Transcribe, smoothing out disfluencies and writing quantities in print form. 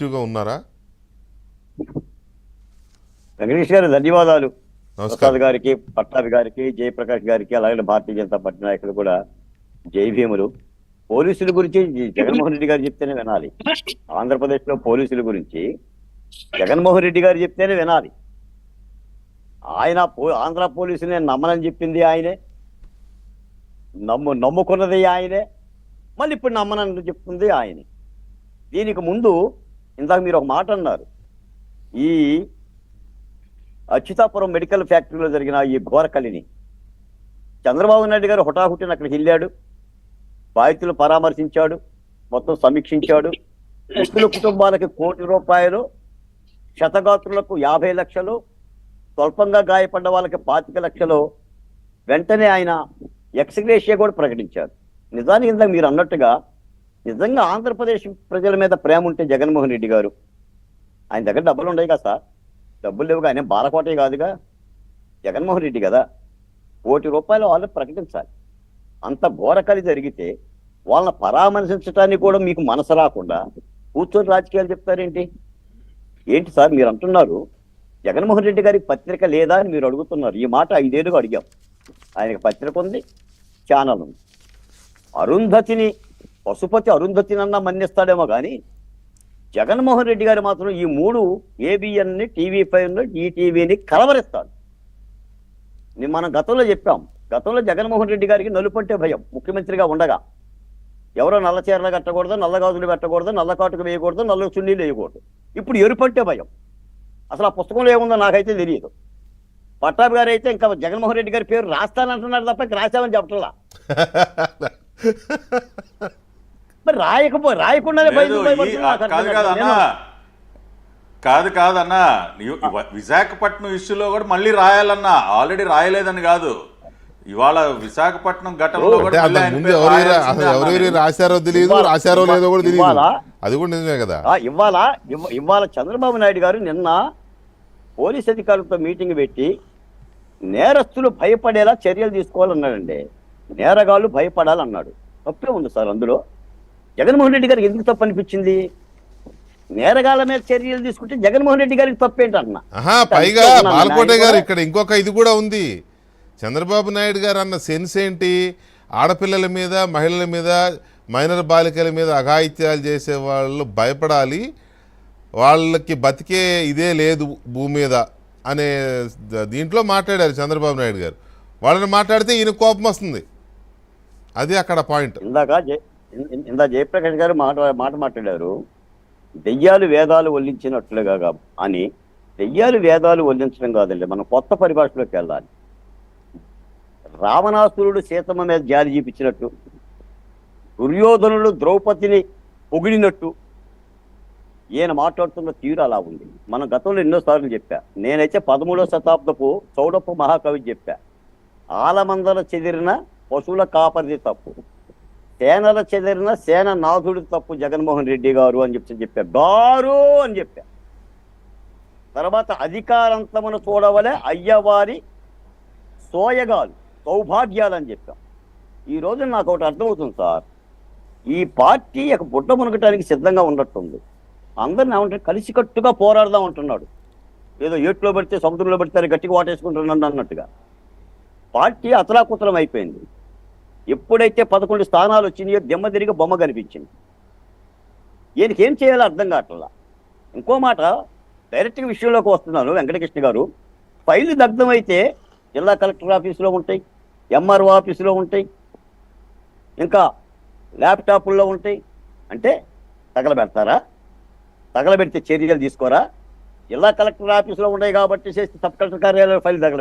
యాక్టివ్గా ఉన్నారా? వెంకటేష్ గారు ధన్యవాదాలు. ప్రసాద్ నమస్కారం. గారికి, పట్టాభి గారికి, జయప్రకాష్ గారికి, అలాగే భారతీయ జనతా పార్టీ నాయకులు కూడా జై భీములు. పోలీసుల గురించి జగన్మోహన్ రెడ్డి గారు చెప్తేనే వినాలి. ఆంధ్రప్రదేశ్ లో పోలీసుల గురించి జగన్మోహన్ రెడ్డి గారు చెప్తేనే వినాలి. ఆయన ఆంధ్ర పోలీసుని నమ్మనని చెప్పింది ఆయనే, నమ్ముకున్నది ఆయనే, మళ్ళీ ఇప్పుడు నమ్మనని చెప్తుంది ఆయనే. దీనికి ముందు ఇందాక మీరు ఒక మాట అన్నారు, ఈ అచ్యుతాపురం మెడికల్ ఫ్యాక్టరీలో జరిగిన ఈ ఘోరకలిని చంద్రబాబు నాయుడు గారు హుటాహుటిన అక్కడికి వెళ్ళాడు, బాధితులు పరామర్శించాడు, మొత్తం సమీక్షించాడు. మృతుల కుటుంబాలకి ₹1 కోటి, క్షతగాత్రులకు 50 లక్షలు, స్వల్పంగా గాయపడ్డ వాళ్ళకి 25 లక్షలు వెంటనే ఆయన ఎక్స్గ్రేషియా కూడా ప్రకటించారు. నిజానికి ఇందాక మీరు అన్నట్టుగా నిజంగా ఆంధ్రప్రదేశ్ ప్రజల మీద ప్రేమ ఉంటే జగన్మోహన్ రెడ్డి గారు, ఆయన దగ్గర డబ్బులు ఉన్నాయి కదా సార్, డబ్బులు లేవుగా, ఆయన బాలకోటే కాదుగా, జగన్మోహన్ రెడ్డి కదా, ₹1 కోటి వాళ్ళు ప్రకటించాలి. అంత ఘోరకలి జరిగితే వాళ్ళని పరామర్శించడానికి కూడా మీకు మనసు రాకుండా కూర్చొని రాజకీయాలు చెప్తారేంటి? ఏంటి సార్ మీరు అంటున్నారు జగన్మోహన్ రెడ్డి గారికి పత్రిక లేదా అని మీరు అడుగుతున్నారు. ఈ మాట 5 ఏళ్ళుగా అడిగాం. ఆయనకి పత్రిక ఉంది, ఛానల్ ఉంది. అరుంధతిని, పశుపతి అరుంధతిని అన్నా మన్నిస్తాడేమో కానీ జగన్మోహన్ రెడ్డి గారు మాత్రం ఈ 3 ABN-ని, TV5-ని, ఈటీవీని కలవరిస్తాడు. మనం గతంలో చెప్పాం, గతంలో జగన్మోహన్ రెడ్డి గారికి నలుపంటే భయం. ముఖ్యమంత్రిగా ఉండగా ఎవరో నల్ల చీరలు కట్టకూడదు, నల్ల గాజులు పెట్టకూడదు, నల్ల కాటుకు వేయకూడదు, నల్ల చున్నీలు వేయకూడదు. ఇప్పుడు ఎరుపంటే భయం. అసలు ఆ పుస్తకంలో ఏముందో నాకైతే తెలియదు. పట్టాభి గారు అయితే ఇంకా జగన్మోహన్ రెడ్డి గారి పేరు రాస్తానంటున్నారు తప్ప రాశామని చెప్పట్లా. మరి రాయకుండానే కాదన్నా, విశాఖపట్నం ఇష్యూలో కూడా మళ్ళీ రాయాలన్నా, ఆల్రెడీ రాయలేదని కాదు. ఇవాళ విశాఖపట్నం ఘటనలో ఎవరెవరు రాశారో తెలియదు, రాశారో లేదో కూడా తెలియదు. అది కూడా నిజమే కదా. ఇవాళ చంద్రబాబు నాయుడు గారు నిన్న పోలీస్ అధికారులతో మీటింగ్ పెట్టి నేరస్తులు భయపడేలా చర్యలు తీసుకోవాలన్నాడండి. నేరగాళ్ళు భయపడాలన్నాడు. తప్పే ఉంది సార్ అందులో? జగన్మోహన్ రెడ్డి గారికి ఎందుకు తప్పు అనిపించింది? నేరగాళ్ళ మీద చర్యలు తీసుకుంటే జగన్మోహన్ రెడ్డి గారికి తప్పేంటన్నా. పైగా బాలకోటే గారు ఇక్కడ ఇంకొక ఇది కూడా ఉంది. చంద్రబాబు నాయుడు గారు అన్న సెన్స్ ఏంటి? ఆడపిల్లల మీద, మహిళల మీద, మైనర్ బాలికల మీద అఘాయిత్యాలు చేసే వాళ్ళు భయపడాలి, వాళ్ళకి బతికే ఇదే లేదు భూమి మీద అనే దీంట్లో మాట్లాడారు చంద్రబాబు నాయుడు గారు. వాళ్ళని మాట్లాడితే ఈయన కోపం వస్తుంది. అది అక్కడ పాయింట్. ఇందా జయప్రకాష్ గారు మాట్లాడారు, దెయ్యాలు వేదాలు వల్లించినట్లుగా అని. దెయ్యాలు వేదాలు వల్లించడం కాదండి, మనం కొత్త పరిభాషలోకి వెళ్ళాలి. రావణాసురుడు సీతమ్మ మీద జారి చూపించినట్టు, దుర్యోధనుడు ద్రౌపదిని పొగిడినట్టు ఈయన మాట్లాడుతున్న తీరు అలా ఉంది. మనం గతంలో ఎన్నోసార్లు చెప్పా. నేనైతే 13వ శతాబ్దపు చౌడపు మహాకవి చెప్పా, ఆలమందల చెదిరిన పశువుల కాపరిది తప్పు, సేనల చెదిరిన సేన నాథుడి తప్పు జగన్మోహన్ రెడ్డి గారు అని చెప్పా. గారు అని చెప్పా. తర్వాత అధికారంతమును చూడవలే అయ్యవారి సోయగాలు, సౌభాగ్యాలు అని చెప్పాం. ఈ రోజు నాకు ఒకటి అర్థమవుతుంది సార్, ఈ పార్టీ ఒక బుట్ట మునగటానికి సిద్ధంగా ఉన్నట్టుంది. అందరిని ఏమంటే కలిసికట్టుగా పోరాడదాం అంటున్నాడు. ఏదో ఏట్లో పడితే సముద్రంలో పడితే గట్టిగా వాటేసుకుంటున్నాడు అన్నట్టుగా పార్టీ అతలాకుతలం అయిపోయింది. ఎప్పుడైతే 11 స్థానాలు వచ్చినాయో దెమ్మ తిరిగి బొమ్మ కనిపించింది. ఈయనకి ఏం చేయాలో అర్థం కావట్లా. ఇంకో మాట, డైరెక్ట్గా విషయంలోకి వస్తున్నాను. వెంకటకృష్ణ గారు, ఫైలు దగ్ధమైతే జిల్లా కలెక్టర్ ఆఫీసులో ఉంటాయి, MRO ఆఫీసులో ఉంటాయి, ఇంకా ల్యాప్టాప్ల్లో ఉంటాయి. అంటే తగలబెడతారా? తగలబెడితే చర్యలు తీసుకోరా? జిల్లా కలెక్టర్ ఆఫీసులో ఉన్నాయి కాబట్టి చేసి సబ్ కలెక్టర్ కార్యాలయంలో ఫైల్ తగలబెడతారు.